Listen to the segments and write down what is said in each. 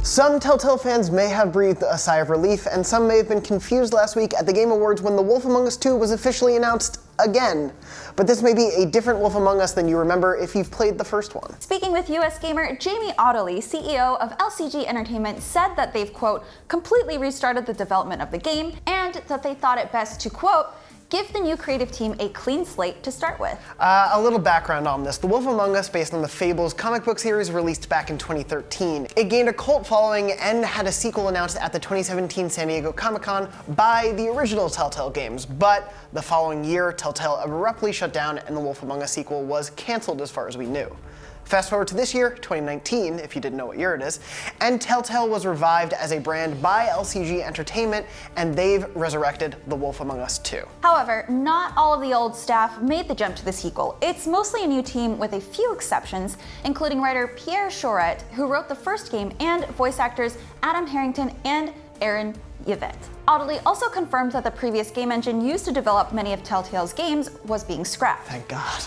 Some Telltale fans may have breathed a sigh of relief, and some may have been confused last week at the Game Awards when The Wolf Among Us 2 was officially announced again. But this may be a different Wolf Among Us than you remember if you've played the first one. Speaking with USgamer, Jamie Ottilie, CEO of LCG Entertainment, said that they've, quote, completely restarted the development of the game, and that they thought it best to, quote, give the new creative team a clean slate to start with. A little background on this. The Wolf Among Us, based on the Fables comic book series released back in 2013. It gained a cult following and had a sequel announced at the 2017 San Diego Comic-Con by the original Telltale games, but the following year, Telltale abruptly shut down and the Wolf Among Us sequel was canceled as far as we knew. Fast forward to this year, 2019, if you didn't know what year it is, and Telltale was revived as a brand by LCG Entertainment, and they've resurrected The Wolf Among Us 2. However, not all of the old staff made the jump to the sequel. It's mostly a new team with a few exceptions, including writer Pierre Choret, who wrote the first game, and voice actors Adam Harrington and Aaron Yvette. Ottilie also confirmed that the previous game engine used to develop many of Telltale's games was being scrapped. Thank God.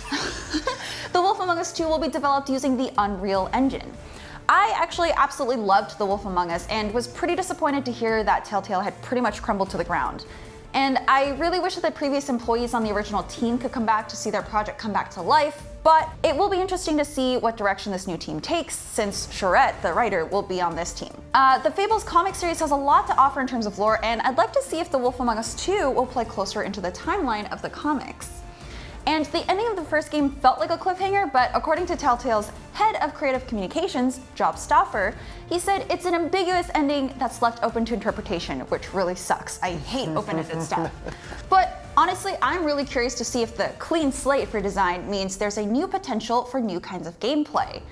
The Wolf Among Us 2 will be developed using the Unreal Engine. I actually absolutely loved The Wolf Among Us and was pretty disappointed to hear that Telltale had pretty much crumbled to the ground. And I really wish that the previous employees on the original team could come back to see their project come back to life, but it will be interesting to see what direction this new team takes, since Choret, the writer, will be on this team. The Fables comic series has a lot to offer in terms of lore, and I'd like to see if The Wolf Among Us 2 will play closer into the timeline of the comics. And the ending of the first game felt like a cliffhanger, but according to Telltale's head of creative communications, Job Stauffer, he said it's an ambiguous ending that's left open to interpretation, which really sucks. I hate open-ended stuff. But honestly, I'm really curious to see if the clean slate for design means there's a new potential for new kinds of gameplay.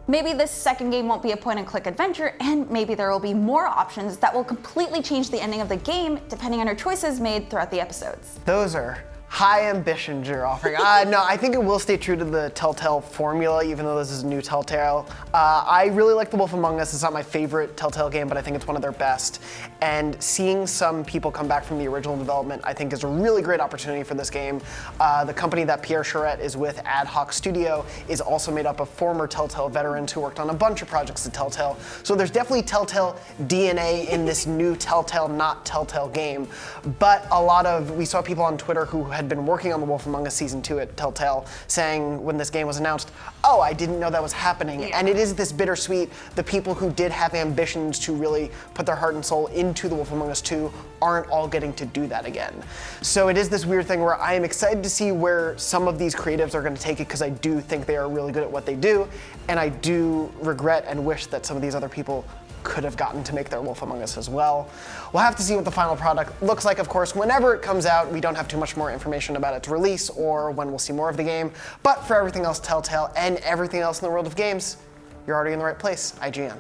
Maybe this second game won't be a point-and-click adventure, and maybe there will be more options that will completely change the ending of the game depending on your choices made throughout the episodes. Those are high ambitions you're offering. No, I think it will stay true to the Telltale formula, even though this is new Telltale. I really like The Wolf Among Us. It's not my favorite Telltale game, but I think it's one of their best. And seeing some people come back from the original development, I think is a really great opportunity for this game. The company that Pierre Choret is with, Ad Hoc Studio, is also made up of former Telltale veterans who worked on a bunch of projects at Telltale. So there's definitely Telltale DNA in this new Telltale, not Telltale game. But we saw people on Twitter who had been working on The Wolf Among Us Season 2 at Telltale saying when this game was announced, oh, I didn't know that was happening. Yeah. And it is this bittersweet. The people who did have ambitions to really put their heart and soul into The Wolf Among Us 2 aren't all getting to do that again. So it is this weird thing where I am excited to see where some of these creatives are going to take it, because I do think they are really good at what they do, and I do regret and wish that some of these other people could have gotten to make their Wolf Among Us as well. We'll have to see what the final product looks like, of course, whenever it comes out. We don't have too much more information about its release or when we'll see more of the game. But for everything else Telltale and everything else in the world of games, you're already in the right place, IGN.